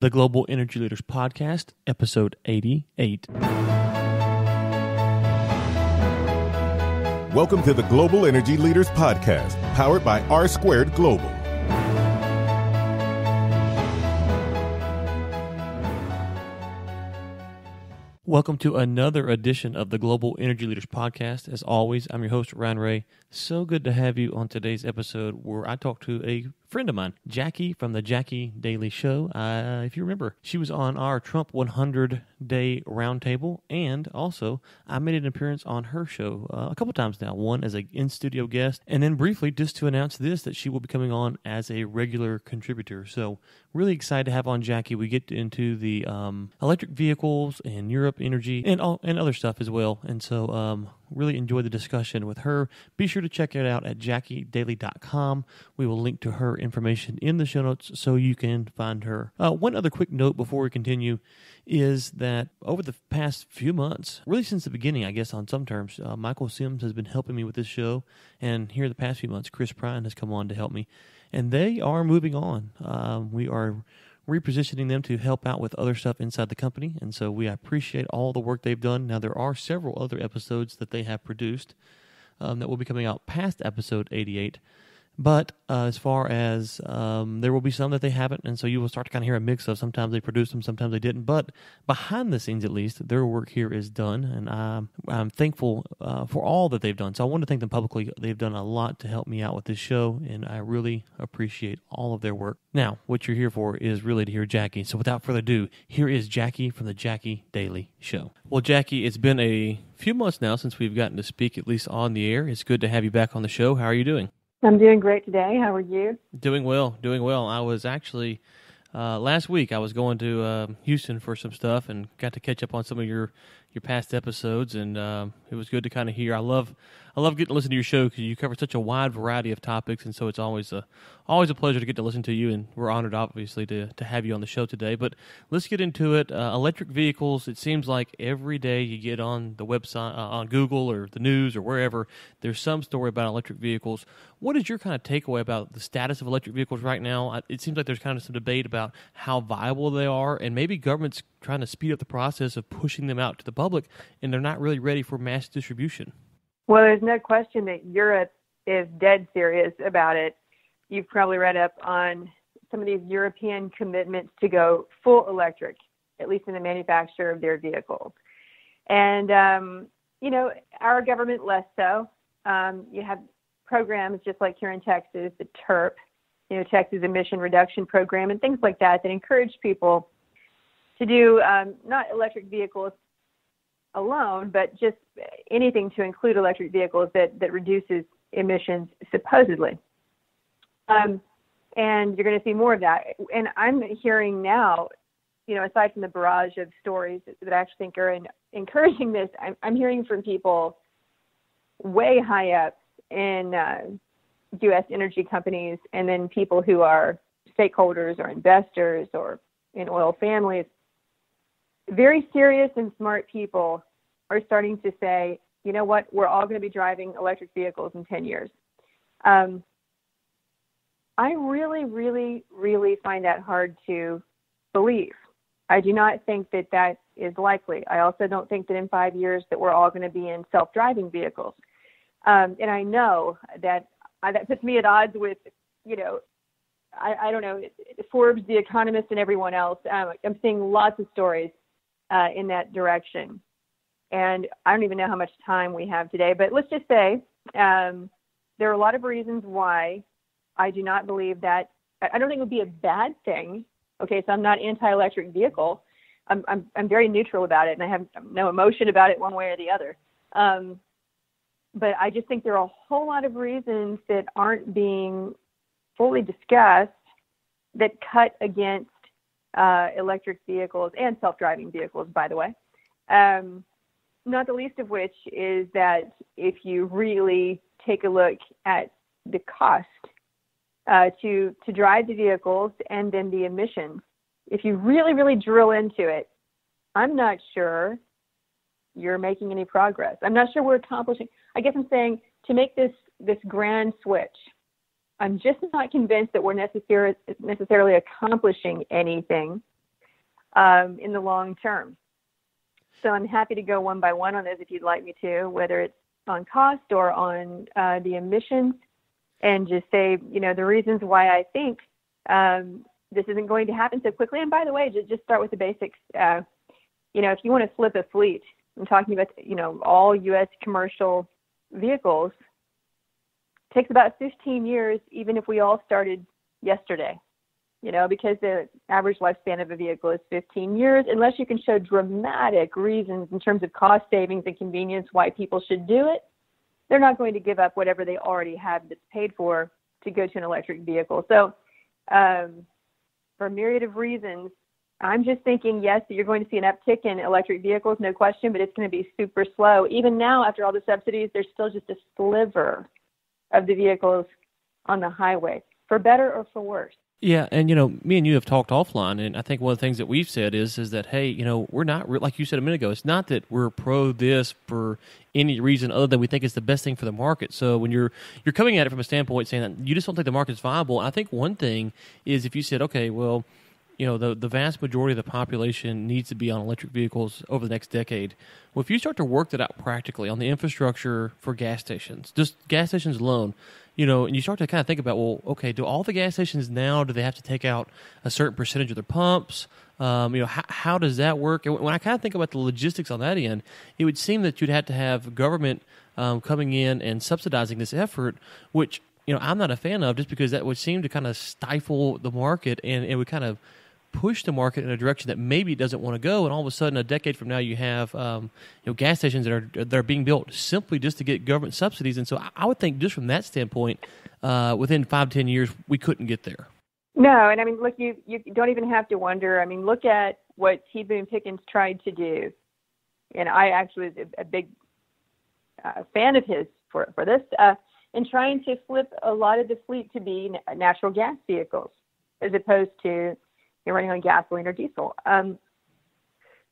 the Global Energy Leaders Podcast, episode 88. Welcome to the Global Energy Leaders Podcast, powered by R Squared Global. Welcome to another edition of the Global Energy Leaders Podcast. As always, I'm your host, Ryan Ray. So good to have you on today's episode where I talked to a friend of mine, Jacki from the Jacki Daily Show. If you remember, she was on our Trump 100-day roundtable, and also I made an appearance on her show a couple times now, one as an in-studio guest, and then briefly just to announce this, that she will be coming on as a regular contributor. So really excited to have on Jacki. We get into the electric vehicles and Europe energy and other stuff as well, and so really enjoy the discussion with her. Be sure to check it out at JackiDaily.com. We will link to her information in the show notes so you can find her. One other quick note before we continue is that over the past few months, really since the beginning, I guess on some terms, Michael Sims has been helping me with this show, and here the past few months, Chris Prine has come on to help me, and they are moving on. We are repositioning them to help out with other stuff inside the company, and so we appreciate all the work they've done. Now, there are several other episodes that they have produced that will be coming out past episode 88, but as far as there will be some that they haven't, and so you will start to kind of hear a mix of sometimes they produced them, sometimes they didn't, but behind the scenes at least, their work here is done, and I'm thankful for all that they've done. So I want to thank them publicly. They've done a lot to help me out with this show, and I really appreciate all of their work. Now, what you're here for is really to hear Jacki. So without further ado, here is Jacki from the Jacki Daily Show. Well, Jacki, it's been a few months now since we've gotten to speak, at least on the air. It's good to have you back on the show. How are you doing? I'm doing great today. How are you? Doing well. I was actually, last week, I was going to Houston for some stuff and got to catch up on some of your past episodes, and it was good to kind of hear. I love getting to listen to your show because you cover such a wide variety of topics, and so it's always a pleasure to get to listen to you, and we're honored, obviously, to have you on the show today. But let's get into it. Electric vehicles, it seems like every day you get on the website, on Google or the news or wherever, there's some story about electric vehicles. What is your kind of takeaway about the status of electric vehicles right now? It seems like there's kind of some debate about how viable they are, and maybe government's trying to speed up the process of pushing them out to the public, and they're not really ready for mass distribution. Well, there's no question that Europe is dead serious about it. You've probably read up on some of these European commitments to go full electric, at least in the manufacture of their vehicles. And, our government less so. You have programs just like here in Texas, the TERP, Texas Emission Reduction Program, and things like that encourage people to do not electric vehicles alone, but just anything to include electric vehicles that reduces emissions, supposedly. And you're going to see more of that. And I'm hearing now, aside from the barrage of stories that I actually think are encouraging this, I'm hearing from people way high up in U.S. energy companies, and then people who are stakeholders or investors or in oil families. Very serious and smart people are starting to say, you know what, we're all going to be driving electric vehicles in 10 years. I really, really, really find that hard to believe. I do not think that that is likely. I also don't think that in 5 years that we're all going to be in self-driving vehicles. And I know that puts me at odds with, I don't know, Forbes, The Economist, and everyone else. I'm seeing lots of stories in that direction. And I don't even know how much time we have today, but let's just say there are a lot of reasons why I do not believe that. I don't think it would be a bad thing. Okay, so I'm not anti-electric vehicle. I'm very neutral about it, and I have no emotion about it one way or the other. But I just think there are a whole lot of reasons that aren't being fully discussed that cut against electric vehicles and self-driving vehicles, by the way. Not the least of which is that if you really take a look at the cost to drive the vehicles and then the emissions, if you really, really drill into it, I'm not sure you're making any progress. I'm not sure we're accomplishing. I guess I'm saying to make this grand switch, I'm just not convinced that we're necessarily accomplishing anything in the long term. So I'm happy to go one by one on those if you'd like me to, whether it's on cost or on the emissions, and just say, the reasons why I think this isn't going to happen so quickly. And by the way, just start with the basics. If you want to flip a fleet, I'm talking about, all U.S. commercial vehicles, it takes about 15 years, even if we all started yesterday, because the average lifespan of a vehicle is 15 years, unless you can show dramatic reasons in terms of cost savings and convenience why people should do it. They're not going to give up whatever they already have that's paid for to go to an electric vehicle. So for a myriad of reasons, I'm just thinking, yes, that you're going to see an uptick in electric vehicles, no question, but it's going to be super slow. Even now, after all the subsidies, there's still just a sliver of the vehicles on the highway, for better or for worse. Yeah, and me and you have talked offline, and I think one of the things that we've said is that, hey, we're not, like you said a minute ago, it's not that we're pro this for any reason other than we think it's the best thing for the market. So when you're coming at it from a standpoint saying that you just don't think the market's viable, I think one thing is if you said, okay, well, the vast majority of the population needs to be on electric vehicles over the next decade. Well, if you start to work that out practically on the infrastructure for gas stations, just gas stations alone, and you start to kind of think about, well, okay, do all the gas stations now, do they have to take out a certain percentage of their pumps? How does that work? And when I kind of think about the logistics on that end, it would seem that you'd have to have government coming in and subsidizing this effort, which, I'm not a fan of, just because that would seem to kind of stifle the market, and it would kind of push the market in a direction that maybe it doesn't want to go, and all of a sudden, a decade from now, you have gas stations that are being built simply just to get government subsidies. And so, I would think just from that standpoint, within 5-10 years, we couldn't get there. No, and I mean, look, you don't even have to wonder. I mean, look at what T. Boone Pickens tried to do, and I actually was a big fan of his for this, in trying to flip a lot of the fleet to be natural gas vehicles as opposed to running on gasoline or diesel.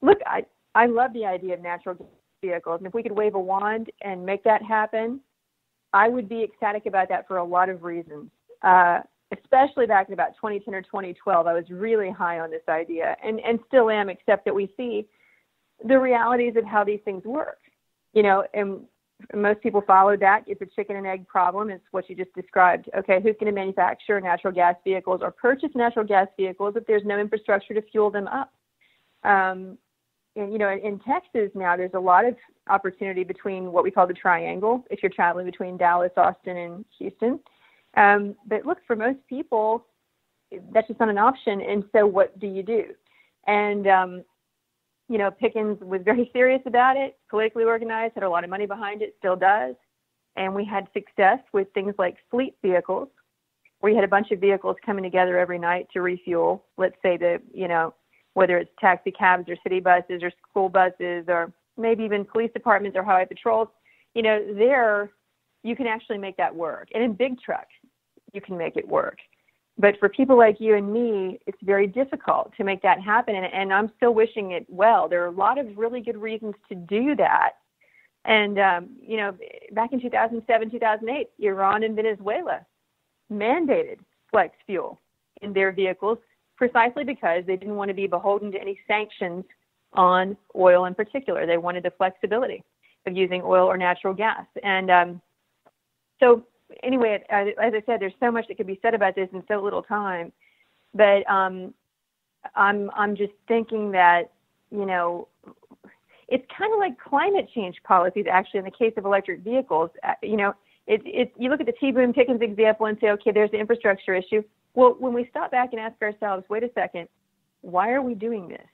Look, I love the idea of natural gas vehicles. And if we could wave a wand and make that happen, I would be ecstatic about that for a lot of reasons. Especially back in about 2010 or 2012, I was really high on this idea and still am, except that we see the realities of how these things work. And most people follow that. It's a chicken and egg problem. It's what you just described. Okay, who's going to manufacture natural gas vehicles or purchase natural gas vehicles if there's no infrastructure to fuel them up? And, in Texas now, there's a lot of opportunity between what we call the triangle, if you're traveling between Dallas, Austin, and Houston. But look, for most people, that's just not an option. And so what do you do? And, Pickens was very serious about it, politically organized, had a lot of money behind it, still does. And we had success with things like fleet vehicles, where you had a bunch of vehicles coming together every night to refuel. Let's say whether it's taxi cabs or city buses or school buses or maybe even police departments or highway patrols, there you can actually make that work. And in big trucks, you can make it work. But for people like you and me, it's very difficult to make that happen. And I'm still wishing it well. There are a lot of really good reasons to do that. And, back in 2007, 2008, Iran and Venezuela mandated flex fuel in their vehicles precisely because they didn't want to be beholden to any sanctions on oil in particular. They wanted the flexibility of using oil or natural gas. And so anyway, as I said, there's so much that could be said about this in so little time. But I'm just thinking that, it's kind of like climate change policies, actually, in the case of electric vehicles. You look at the T. Boone Pickens example and say, okay, there's the infrastructure issue. Well, when we stop back and ask ourselves, wait a second, why are we doing this?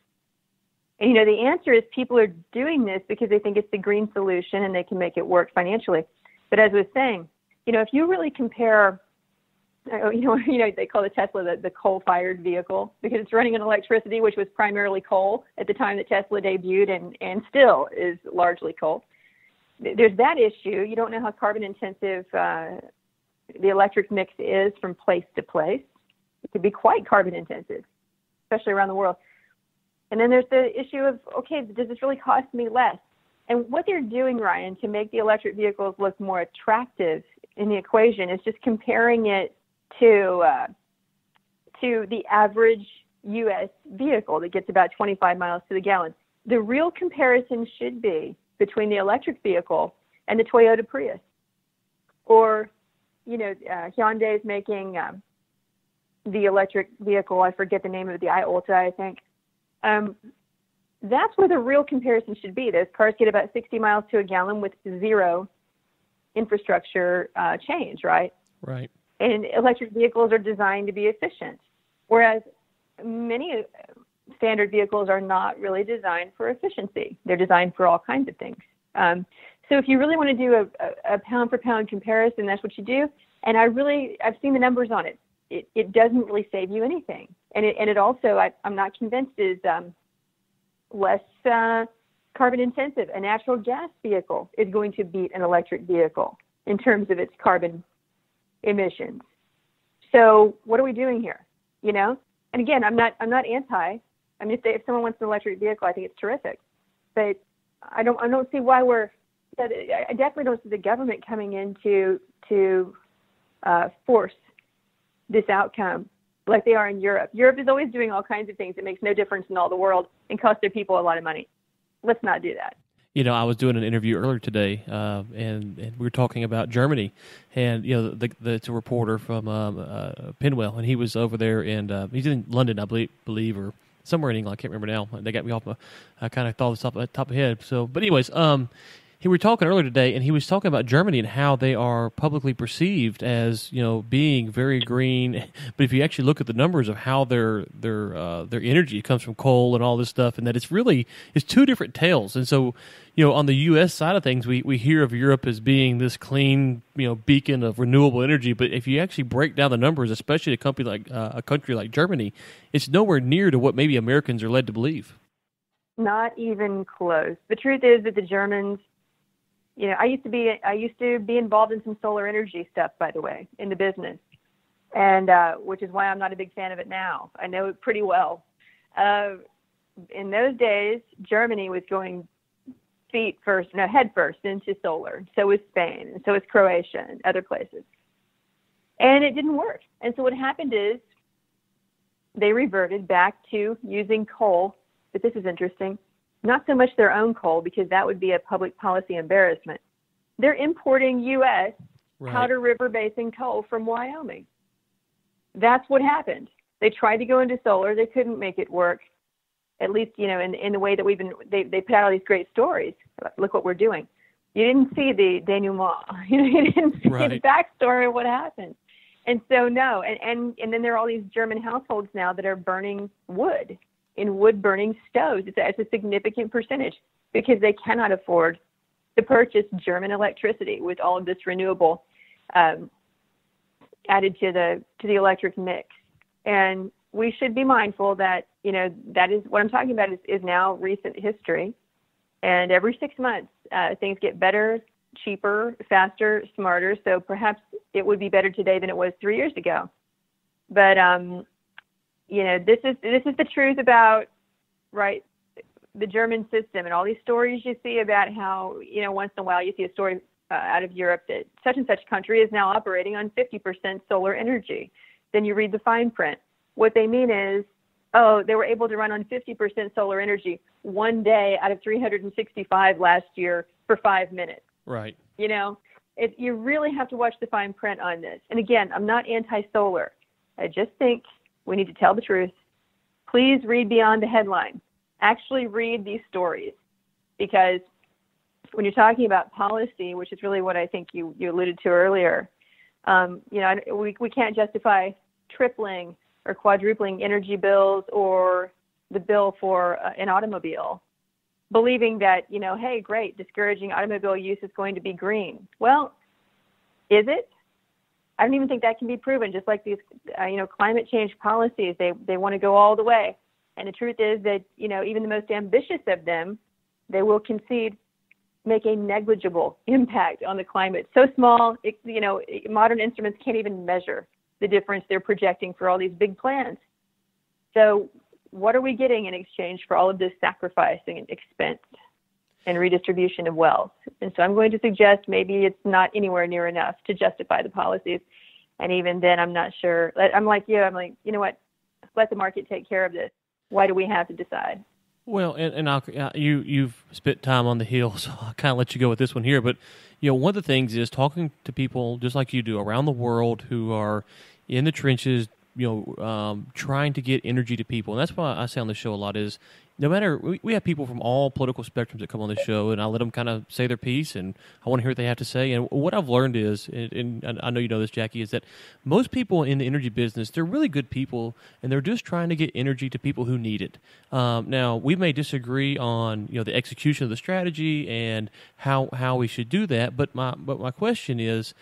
And, the answer is people are doing this because they think it's the green solution and they can make it work financially. But as I was saying, if you really compare, they call the Tesla the coal-fired vehicle because it's running on electricity, which was primarily coal at the time that Tesla debuted and still is largely coal. There's that issue. You don't know how carbon-intensive the electric mix is from place to place. It could be quite carbon-intensive, especially around the world. And then there's the issue of, okay, does this really cost me less? And what they're doing, Ryan, to make the electric vehicles look more attractive in the equation is just comparing it to the average U.S. vehicle that gets about 25 miles to the gallon. The real comparison should be between the electric vehicle and the Toyota Prius. Or, Hyundai is making the electric vehicle, I forget the name of it, the iUltra, I think. That's where the real comparison should be. Those cars get about 60 miles to a gallon with zero infrastructure change, right? Right. And electric vehicles are designed to be efficient, whereas many standard vehicles are not really designed for efficiency. They're designed for all kinds of things. So if you really want to do a pound-for-pound comparison, that's what you do. And I've seen the numbers on it. It doesn't really save you anything. And it also, I'm not convinced, is less carbon intensive. A natural gas vehicle is going to beat an electric vehicle in terms of its carbon emissions. So what are we doing here? And again, I'm not anti. I mean, if someone wants an electric vehicle, I think it's terrific. But I don't see why I definitely don't see the government coming in to force this outcome like they are in Europe. Europe is always doing all kinds of things that makes no difference in all the world and cost their people a lot of money. Let's not do that. I was doing an interview earlier today, and we were talking about Germany, and it's a reporter from Pinwell, and he was over there, and he's in London, I believe, or somewhere in England. I can't remember now. They got me off I kind of thought this off the top of my head. So, but anyways, we were talking earlier today, and he was talking about Germany and how they are publicly perceived as being very green. But if you actually look at the numbers of how their energy comes from coal and all this stuff, and that it's two different tales. And so, on the U.S. side of things, we hear of Europe as being this clean beacon of renewable energy. But if you actually break down the numbers, especially a country like Germany, it's nowhere near to what maybe Americans are led to believe. Not even close. The truth is that the Germans. I used to be involved in some solar energy stuff, by the way, in the business, and which is why I'm not a big fan of it now. I know it pretty well. In those days, Germany was going head first into solar. So was Spain, and so was Croatia, and other places, and it didn't work. And so what happened is they reverted back to using coal. But this is interesting. Not so much their own coal, because that would be a public policy embarrassment. They're importing U.S. Powder River Basin coal from Wyoming. That's what happened. They tried to go into solar. They couldn't make it work, at least, in the way that they put out all these great stories. Look what we're doing. You didn't see the denouement. You didn't see the backstory of what happened. And so, no. And then there are all these German households now that are burning wood in wood-burning stoves. It's a significant percentage because they cannot afford to purchase German electricity with all of this renewable added to the electric mix. And we should be mindful that, that is what I'm talking about is now recent history. And every 6 months, things get better, cheaper, faster, smarter. So perhaps it would be better today than it was 3 years ago. But, this is the truth about, the German system and all these stories you see about how, once in a while you see a story out of Europe that such and such country is now operating on 50% solar energy. Then you read the fine print. What they mean is, they were able to run on 50% solar energy one day out of 365 last year for 5 minutes. Right. You really have to watch the fine print on this. And again, I'm not anti-solar. I just think we need to tell the truth. Please read beyond the headline. Actually read these stories, because when you're talking about policy, which is really what I think you alluded to earlier, we can't justify tripling or quadrupling energy bills or the bill for an automobile, believing that, hey, great, discouraging automobile use is going to be green. Well, is it? I don't even think that can be proven. Just like these, climate change policies, they want to go all the way. And the truth is that, even the most ambitious of them, they will concede, make a negligible impact on the climate. So small, modern instruments can't even measure the difference they're projecting for all these big plans. So what are we getting in exchange for all of this sacrificing and expense and redistribution of wealth? And so I'm going to suggest maybe it's not anywhere near enough to justify the policies. And even then, I'm not sure. I'm like you. I'm like, you know what? let the market take care of this. Why do we have to decide? Well, you've spent time on the Hill, so I'll kind of let you go with this one here. But one of the things is talking to people just like you do around the world who are in the trenches, trying to get energy to people. And that's why I say on the show a lot is, no matter, we have people from all political spectrums that come on the show, and I let them kind of say their piece, and I want to hear what they have to say. And what I've learned is, and I know you know this, Jacki, is that most people in the energy business, they're really good people, and they're just trying to get energy to people who need it. Now, we may disagree on the execution of the strategy and how we should do that, but my question is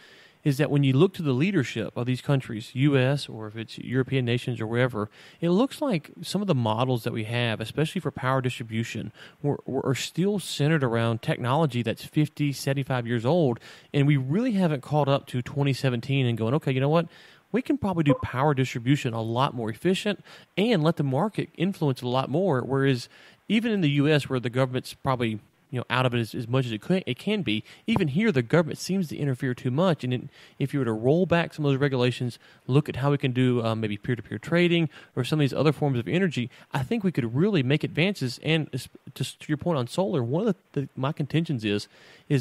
that when you look to the leadership of these countries, U.S. or if it's European nations or wherever, it looks like some of the models that we have, especially for power distribution, are still centered around technology that's 50, 75 years old, and we really haven't caught up to 2017 and going, okay, you know what? We can probably do power distribution a lot more efficient and let the market influence it a lot more, whereas even in the U.S. where the government's probably out of it as much as it can be. Even here, the government seems to interfere too much. And if you were to roll back some of those regulations, look at how we can do maybe peer-to-peer trading or some of these other forms of energy, I think we could really make advances. And just to your point on solar, one of my contentions is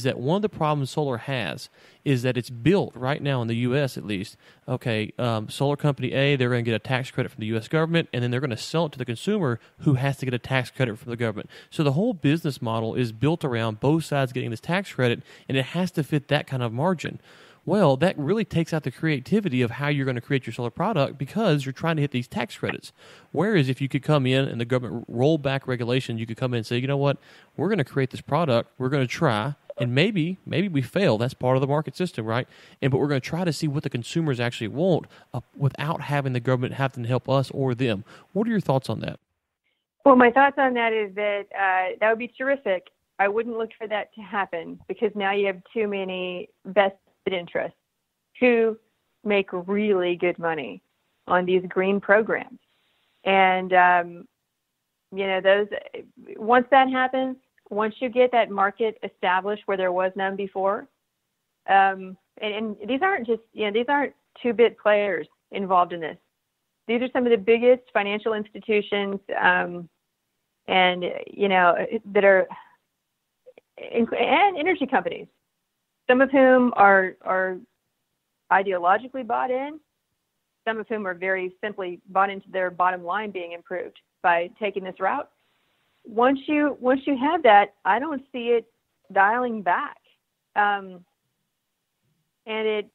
that one of the problems solar has is that it's built right now in the U.S. at least. Okay, solar company A, they're going to get a tax credit from the U.S. government, and then they're going to sell it to the consumer who has to get a tax credit from the government. So the whole business model is built around both sides getting this tax credit, and it has to fit that kind of margin. Well, that really takes out the creativity of how you're going to create your solar product because you're trying to hit these tax credits. Whereas if you could come in and the government roll back regulation, you could come in and say, you know what, we're going to create this product, we're going to try, and maybe we fail. That's part of the market system, right? But we're going to try to see what the consumers actually want without having the government having to help us or them. What are your thoughts on that? Well, my thoughts on that is that that would be terrific. I wouldn't look for that to happen because now you have too many vested interests who make really good money on these green programs. And, those, once that happens, once you get that market established where there was none before, and these aren't just, these aren't two-bit players involved in this. These are some of the biggest financial institutions, that are, and energy companies, some of whom are ideologically bought in, some of whom are very simply bought into their bottom line being improved by taking this route. Once you have that, I don't see it dialing back. And it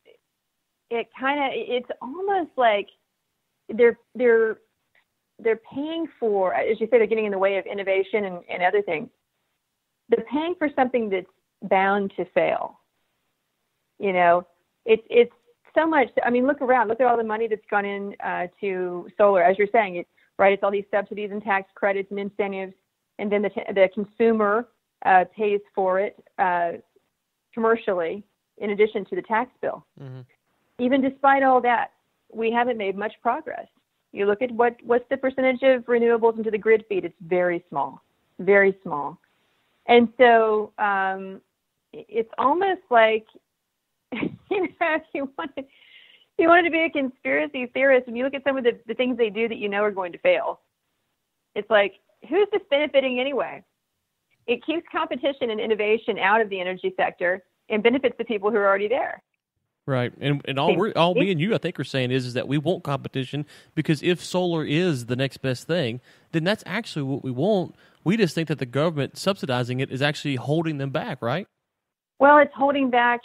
it's almost like they're paying for, as you say, they're getting in the way of innovation and other things. They're paying for something that's bound to fail. It's so much. I mean, look around. Look at all the money that's gone in to solar. As you're saying, it's all these subsidies and tax credits and incentives, and then the consumer pays for it commercially in addition to the tax bill. Mm-hmm. Even despite all that, we haven't made much progress. You look at what's the percentage of renewables into the grid feed? It's very small, very small. And so it's almost like, if you wanted to be a conspiracy theorist, and you look at some of the things they do that are going to fail, it's like, who's this benefiting anyway? It keeps competition and innovation out of the energy sector and benefits the people who are already there. Right, and all me and you, I think, are saying is that we want competition because if solar is the next best thing, then that's actually what we want. We just think that the government subsidizing it is actually holding them back, right? Well, it's holding back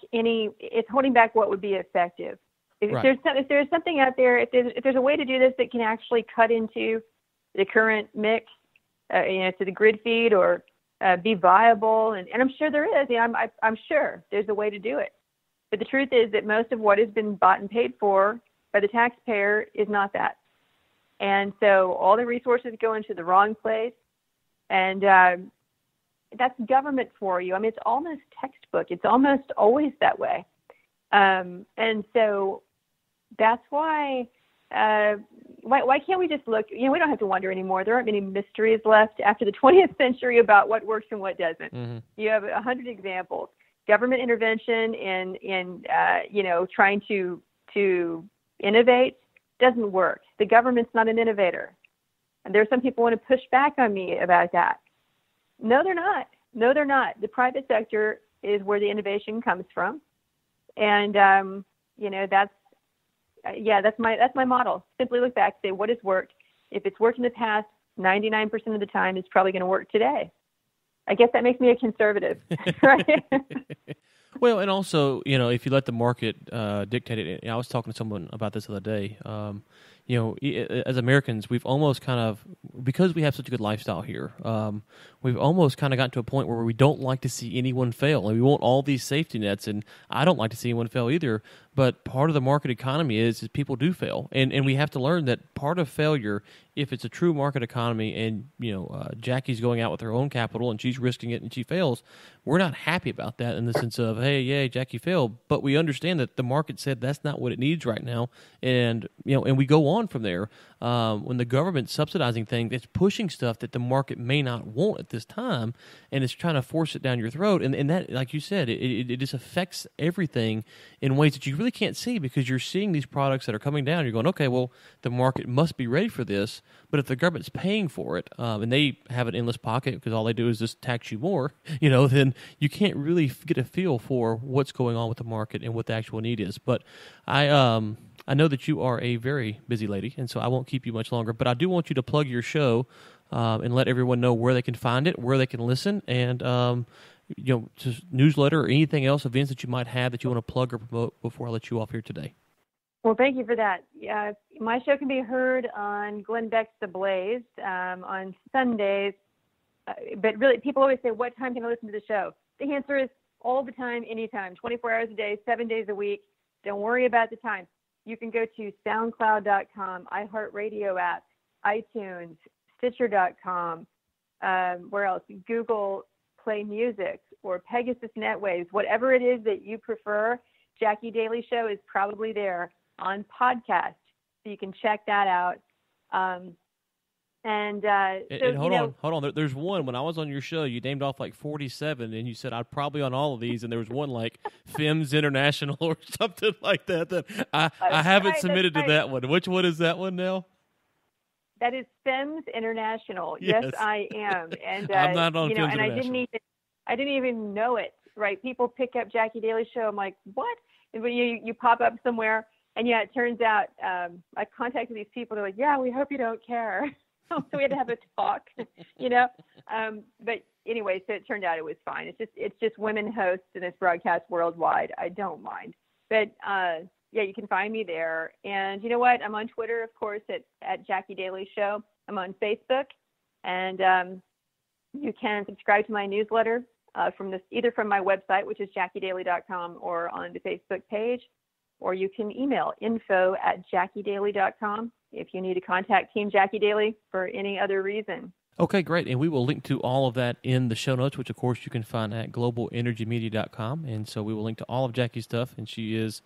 what would be effective. If there's something out there, if there's a way to do this that can actually cut into the current mix, to the grid feed or be viable, and I'm sure there is. I'm sure there's a way to do it. But the truth is that most of what has been bought and paid for by the taxpayer is not that. And so all the resources go into the wrong place. And that's government for you. I mean, it's almost textbook. It's almost always that way. And so that's why can't we just look? We don't have to wonder anymore. There aren't many mysteries left after the 20th century about what works and what doesn't. Mm-hmm. You have 100 examples. Government intervention in trying to innovate doesn't work. The government's not an innovator. And there's some people who want to push back on me about that. No, they're not. No, they're not. The private sector is where the innovation comes from. And, that's my model. Simply look back, say what has worked. If it's worked in the past, 99% of the time, it's probably going to work today. I guess that makes me a conservative, right? Well, and also, if you let the market dictate it, I was talking to someone about this the other day. As Americans, we've almost kind of, because we have such a good lifestyle here, we've almost kind of gotten to a point where we don't like to see anyone fail. And we want all these safety nets, and I don't like to see anyone fail either. But part of the market economy is people do fail. And we have to learn that part of failure, if it's a true market economy and, Jackie's going out with her own capital and she's risking it and she fails, we're not happy about that in the sense of, hey, yay, Jackie failed. But we understand that the market said that's not what it needs right now. And, and we go on from there. When the government's subsidizing things, it's pushing stuff that the market may not want at this time, and it's trying to force it down your throat. And that, like you said, it just affects everything in ways that you really can't see, because you're seeing these products that are coming down. You're going, okay, well, the market must be ready for this. But if the government's paying for it, and they have an endless pocket because all they do is just tax you more, then you can't really get a feel for what's going on with the market and what the actual need is. But I know that you are a very busy lady, and so I won't keep you much longer. But I do want you to plug your show and let everyone know where they can find it, where they can listen, and just newsletter or anything else, events that you might have that you want to plug or promote before I let you off here today. Well, thank you for that. My show can be heard on Glenn Beck's The Blaze on Sundays. But really, people always say, what time can I listen to the show? The answer is all the time, anytime, 24 hours a day, 7 days a week. Don't worry about the time. You can go to SoundCloud.com, iHeartRadio app, iTunes, Stitcher.com, where else? Google Play Music or Pegasus Netwaves, whatever it is that you prefer. Jacki Daily Show is probably there on podcast, so you can check that out. And hold on. There's one, when I was on your show, you named off like 47, and you said I'd probably on all of these, and there was one like FIMS International or something like that I haven't submitted to that one. Which one is that one now? That is FIMS International. Yes, I am. And I'm not on FIMS and International. I didn't even know it. Right? People pick up Jacki Daily Show. I'm like, what? And when you pop up somewhere, and it turns out I contacted these people. They're like, yeah, we hope you don't care. So we had to have a talk, But anyway, so it turned out it was fine. It's just women hosts, and it's broadcast worldwide. I don't mind. But you can find me there. And you know what? I'm on Twitter, of course, at Jacki Daily Show. I'm on Facebook, and you can subscribe to my newsletter either from my website, which is JackiDaily.com, or on the Facebook page, or you can email info@JackiDaily.com if you need to contact Team Jacki Daily for any other reason. Okay, great. And we will link to all of that in the show notes, which, of course, you can find at globalenergymedia.com. And so we will link to all of Jackie's stuff, and she is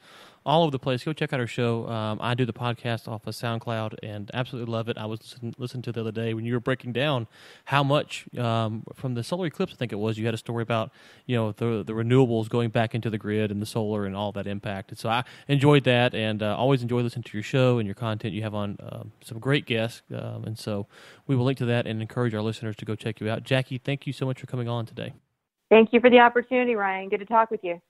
all over the place. Go check out her show. I do the podcast off of SoundCloud and absolutely love it. I was listening to it the other day when you were breaking down how much from the solar eclipse, I think it was, you had a story about the renewables going back into the grid and the solar and all that impact. And so I enjoyed that, and always enjoy listening to your show and your content. You have on some great guests, and so we will link to that and encourage our listeners to go check you out. Jacki, thank you so much for coming on today. Thank you for the opportunity, Ryan. Good to talk with you.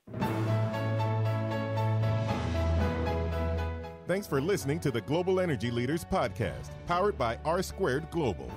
Thanks for listening to the Global Energy Leaders Podcast, powered by R Squared Global.